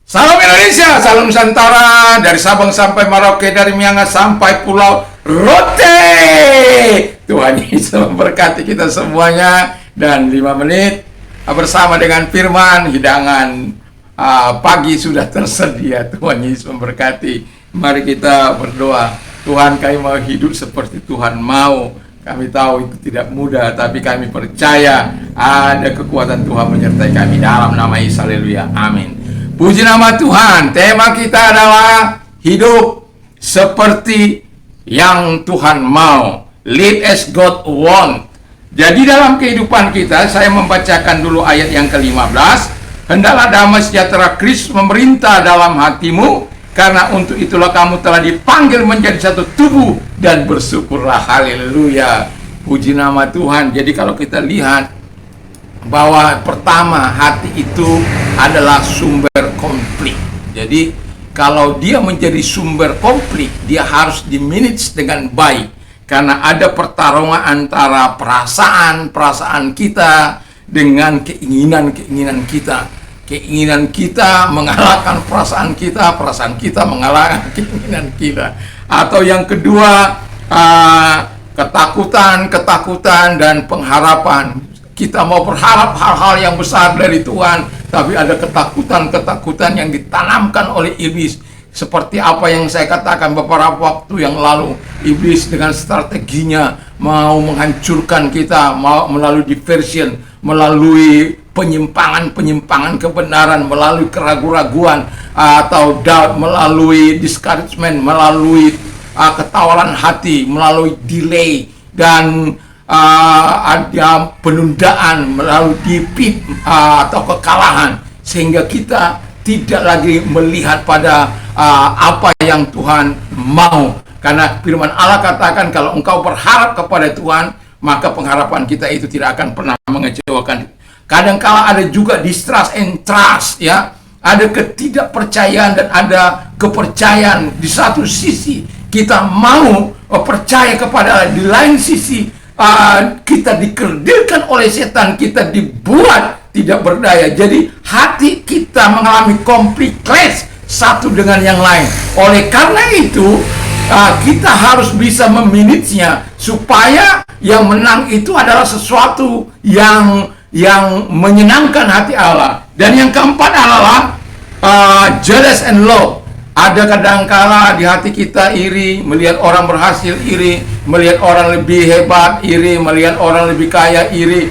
Salam Indonesia, salam Nusantara, dari Sabang sampai Merauke, dari Miangas sampai Pulau Rote. Tuhan Yesus memberkati kita semuanya. Dan 5 menit bersama dengan firman, hidangan pagi sudah tersedia. Tuhan Yesus memberkati. Mari kita berdoa. Tuhan, kami mau hidup seperti Tuhan mau. Kami tahu itu tidak mudah, tapi kami percaya ada kekuatan Tuhan menyertai kami. Dalam nama Yesus, haleluya, amin. Puji nama Tuhan. Tema kita adalah hidup seperti yang Tuhan mau. Live as God want. Jadi dalam kehidupan kita, saya membacakan dulu ayat yang ke-15. Hendaklah damai sejahtera Kristus memerintah dalam hatimu, karena untuk itulah kamu telah dipanggil menjadi satu tubuh, dan bersyukurlah. Haleluya. Puji nama Tuhan. Jadi kalau kita lihat bahwa pertama, hati itu adalah sumber konflik. Jadi kalau dia menjadi sumber konflik, dia harus dimanage dengan baik, karena ada pertarungan antara perasaan kita dengan keinginan kita. Keinginan kita mengalahkan perasaan kita mengalahkan keinginan kita. Atau yang kedua, ketakutan dan pengharapan. Kita mau berharap hal-hal yang besar dari Tuhan, tapi ada ketakutan yang ditanamkan oleh iblis. Seperti apa yang saya katakan beberapa waktu yang lalu, iblis dengan strateginya mau menghancurkan kita, mau melalui diversion, melalui penyimpangan kebenaran, melalui keraguan-raguan atau doubt, melalui discouragement, melalui ketawaran hati, melalui delay, dan ada penundaan, melalui defeat atau kekalahan, sehingga kita tidak lagi melihat pada apa yang Tuhan mau. Karena firman Allah katakan, kalau engkau berharap kepada Tuhan, maka pengharapan kita itu tidak akan pernah mengecewakan. Kadangkala ada juga distrust and trust, ya. Ada ketidakpercayaan dan ada kepercayaan. Di satu sisi kita mau percaya kepada Allah, di lain sisi kita dikerdilkan oleh setan, kita dibuat tidak berdaya. Jadi hati kita mengalami konflik clash satu dengan yang lain. Oleh karena itu kita harus bisa memanagenya, supaya yang menang itu adalah sesuatu yang menyenangkan hati Allah. Dan yang keempat adalah jealous and love. Ada kadangkala di hati kita iri, melihat orang berhasil iri, melihat orang lebih hebat iri, melihat orang lebih kaya iri,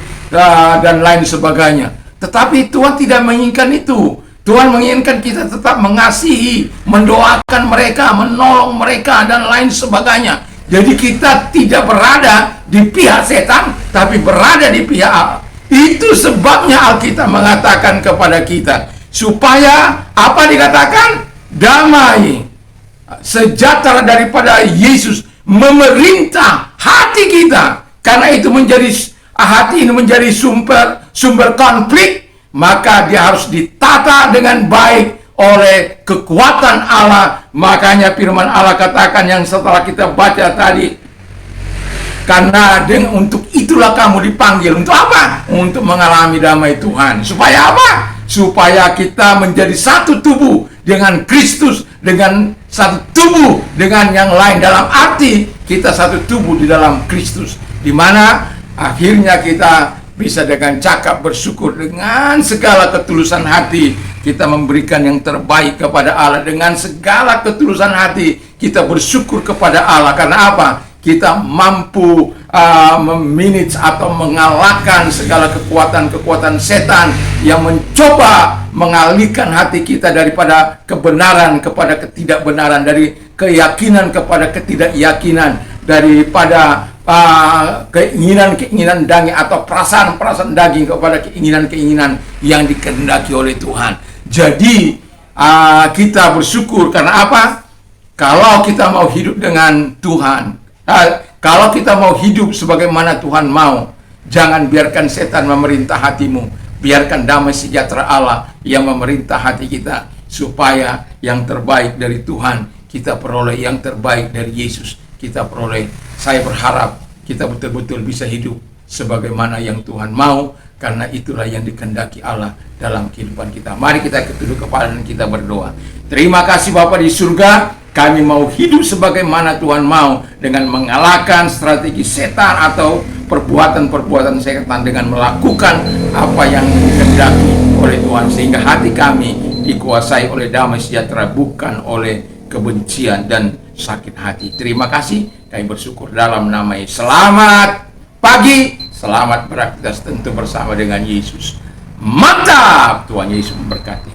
dan lain sebagainya. Tetapi Tuhan tidak menginginkan itu. Tuhan menginginkan kita tetap mengasihi, mendoakan mereka, menolong mereka, dan lain sebagainya. Jadi kita tidak berada di pihak setan, tapi berada di pihak Allah. Itu sebabnya Alkitab mengatakan kepada kita, supaya apa dikatakan? Damai sejahtera daripada Yesus memerintah hati kita. Karena itu hati ini menjadi sumber konflik, maka dia harus ditata dengan baik oleh kekuatan Allah. Makanya firman Allah katakan yang setelah kita baca tadi, karena untuk itulah kamu dipanggil. Untuk apa? Untuk mengalami damai Tuhan. Supaya apa? Supaya kita menjadi satu tubuh dengan Kristus, dengan satu tubuh dengan yang lain. Dalam arti kita satu tubuh di dalam Kristus, di mana akhirnya kita bisa dengan cakap bersyukur, dengan segala ketulusan hati kita memberikan yang terbaik kepada Allah. Dengan segala ketulusan hati kita bersyukur kepada Allah. Karena apa? Kita mampu memanage atau mengalahkan segala kekuatan setan yang mencoba mengalihkan hati kita daripada kebenaran kepada ketidakbenaran, dari keyakinan kepada ketidakyakinan, daripada keinginan-keinginan daging atau perasaan-perasaan daging kepada keinginan-keinginan yang dikehendaki oleh Tuhan. Jadi kita bersyukur. Karena apa? Kalau kita mau hidup dengan Tuhan, kalau kita mau hidup sebagaimana Tuhan mau, jangan biarkan setan memerintah hatimu. Biarkan damai sejahtera Allah yang memerintah hati kita, supaya yang terbaik dari Tuhan kita peroleh, yang terbaik dari Yesus kita peroleh. Saya berharap kita betul-betul bisa hidup sebagaimana yang Tuhan mau, karena itulah yang dikehendaki Allah dalam kehidupan kita. Mari kita tunduk kepala dan kita berdoa. Terima kasih Bapa di surga, kami mau hidup sebagaimana Tuhan mau, dengan mengalahkan strategi setan atau perbuatan-perbuatan setan, dengan melakukan apa yang dikehendaki oleh Tuhan, sehingga hati kami dikuasai oleh damai sejahtera, bukan oleh kebencian dan sakit hati. Terima kasih, kami bersyukur dalam nama Yesus. Selamat pagi, selamat beraktivitas tentu bersama dengan Yesus. Mantap, Tuhan Yesus memberkati.